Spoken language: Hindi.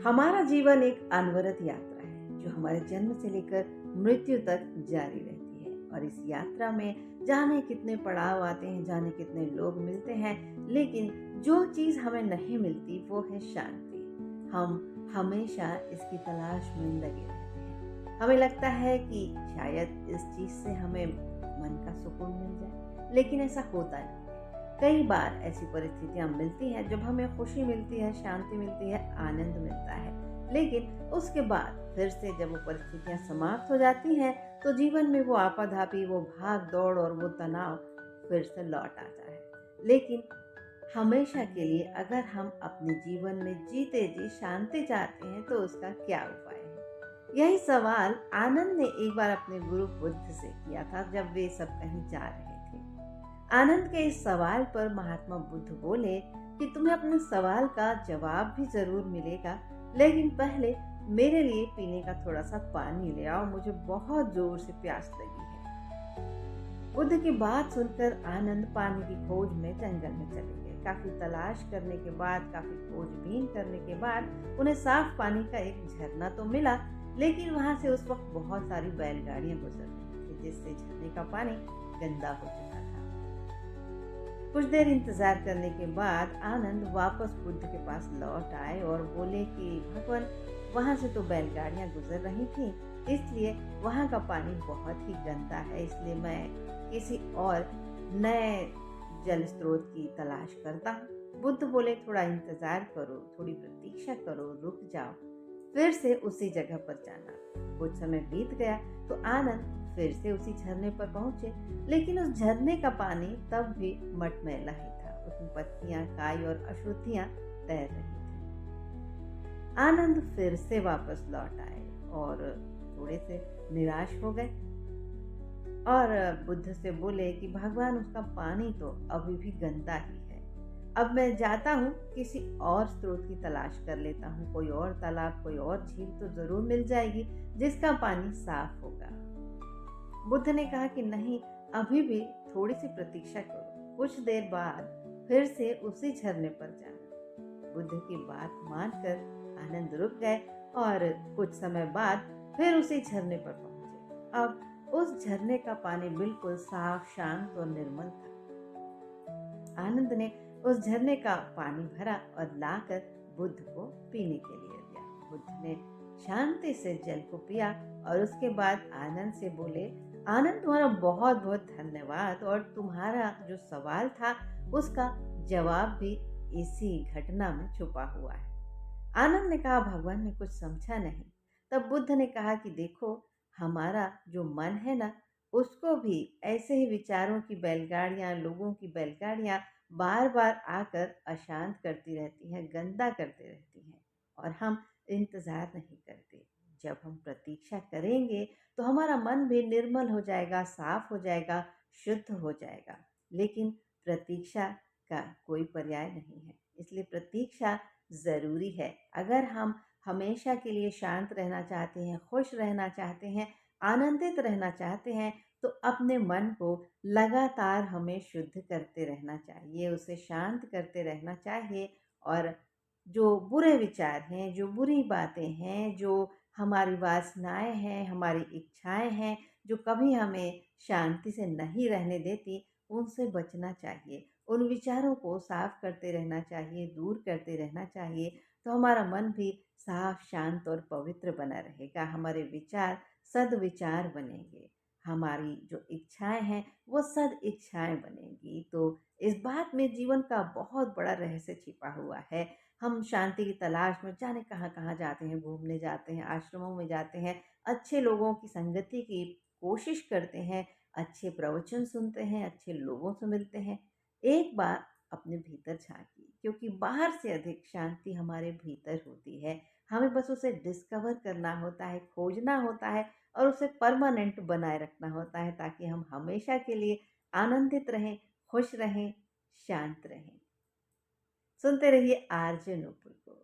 हमारा जीवन एक अनवरत यात्रा है जो हमारे जन्म से लेकर मृत्यु तक जारी रहती है। और इस यात्रा में जाने कितने पड़ाव आते हैं, जाने कितने लोग मिलते हैं, लेकिन जो चीज हमें नहीं मिलती वो है शांति। हम हमेशा इसकी तलाश में लगे रहते हैं। हमें लगता है कि शायद इस चीज से हमें मन का सुकून मिल जाए, लेकिन ऐसा होता नहीं। कई बार ऐसी परिस्थितियां मिलती हैं जब हमें खुशी मिलती है, शांति मिलती है, आनंद मिलता है, लेकिन उसके बाद फिर से जब वो परिस्थितियां समाप्त हो जाती हैं तो जीवन में वो आपाधापी, वो भाग दौड़ और वो तनाव फिर से लौट आता है। लेकिन हमेशा के लिए अगर हम अपने जीवन में जीते जी शांति चाहते हैं तो उसका क्या उपाय है? यही सवाल आनंद ने एक बार अपने गुरु बुद्ध से किया था जब वे सब कहीं जा रहे थे। आनंद के इस सवाल पर महात्मा बुद्ध बोले कि तुम्हें अपने सवाल का जवाब भी जरूर मिलेगा, लेकिन पहले मेरे लिए पीने का थोड़ा सा पानी ले आओ, मुझे बहुत जोर से प्यास लगी है। बुद्ध की बात सुनकर आनंद पानी की खोज में जंगल में चले गए। काफी तलाश करने के बाद, काफी खोजबीन करने के बाद उन्हें साफ पानी का एक झरना तो मिला, लेकिन वहां से उस वक्त बहुत सारी बैलगाड़ियां गुजर रही थी, जिससे झरने का पानी गंदा हो चुका था। कुछ देर इंतजार करने के बाद आनंद वापस बुद्ध के पास लौट आए और बोले कि भगवान, वहां से तो बैलगाड़ियां गुजर रही थी, इसलिए वहां का पानी बहुत ही गंदा है, इसलिए मैं किसी और नए जल स्रोत की तलाश करता हूँ। बुद्ध बोले थोड़ा इंतजार करो, थोड़ी प्रतीक्षा करो, रुक जाओ, फिर से उसी जगह पर जाना। कुछ समय बीत गया तो आनंद फिर से उसी झरने पर पहुंचे, लेकिन उस झरने का पानी तब भी मटमैला ही था। उसमें पत्तियां, काई और अशुद्धियां तैर रही थी। आनंद फिर से वापस लौट आए और थोड़े से निराश हो गए और बुद्ध से बोले कि भगवान, उसका पानी तो अभी भी गंदा ही है। अब मैं जाता हूँ, किसी और स्रोत की तलाश कर लेता हूँ, कोई और तालाब, कोई और झील तो जरूर मिल जाएगी जिसका पानी साफ होगा। बुद्ध ने कहा कि नहीं, अभी भी थोड़ी सी प्रतीक्षा करो, कुछ देर बाद फिर से उसी झरने पर जाना। बुद्ध की बात मानकर आनंद रुक गए और कुछ समय बाद फिर उसी झरने पर पहुंचे। अब उस झरने का पानी बिल्कुल साफ, शांत और निर्मल था। आनंद ने उस झरने का पानी भरा और लाकर बुद्ध को पीने के लिए दिया। बुद्ध ने शांति से जल को पिया और उसके बाद आनंद से बोले, आनंद, तुम्हारा बहुत बहुत धन्यवाद, और तुम्हारा जो सवाल था उसका जवाब भी इसी घटना में छुपा हुआ है। आनंद ने कहा, भगवान, मैं कुछ समझा नहीं। तब बुद्ध ने कहा कि देखो, हमारा जो मन है ना, उसको भी ऐसे ही विचारों की बैलगाड़ियां, लोगों की बैलगाड़ियां बार बार आकर अशांत करती रहती हैं, गंदा करती रहती हैं, और हम इंतजार नहीं करते। जब हम प्रतीक्षा करेंगे तो हमारा मन भी निर्मल हो जाएगा, साफ हो जाएगा, शुद्ध हो जाएगा। लेकिन प्रतीक्षा का कोई पर्याय नहीं है, इसलिए प्रतीक्षा जरूरी है। अगर हम हमेशा के लिए शांत रहना चाहते हैं, खुश रहना चाहते हैं, आनंदित रहना चाहते हैं, तो अपने मन को लगातार हमें शुद्ध करते रहना चाहिए, उसे शांत करते रहना चाहिए। और जो बुरे विचार हैं, जो बुरी बातें हैं, जो हमारी वासनाएं हैं, हमारी इच्छाएं हैं, जो कभी हमें शांति से नहीं रहने देती, उनसे बचना चाहिए। उन विचारों को साफ करते रहना चाहिए, दूर करते रहना चाहिए, तो हमारा मन भी साफ, शांत और पवित्र बना रहेगा। हमारे विचार सद्विचार बनेंगे, हमारी जो इच्छाएं हैं वो सद इच्छाएं बनेंगी। तो इस बात में जीवन का बहुत बड़ा रहस्य छिपा हुआ है। हम शांति की तलाश में जाने कहाँ कहाँ जाते हैं, घूमने जाते हैं, आश्रमों में जाते हैं, अच्छे लोगों की संगति की कोशिश करते हैं, अच्छे प्रवचन सुनते हैं, अच्छे लोगों से मिलते हैं। एक बार अपने भीतर झांकिए, क्योंकि बाहर से अधिक शांति हमारे भीतर होती है। हमें बस उसे डिस्कवर करना होता है, खोजना होता है और उसे परमानेंट बनाए रखना होता है, ताकि हम हमेशा के लिए आनंदित रहें, खुश रहें, शांत रहें। सुनते रहिए आरजे नुपुर को।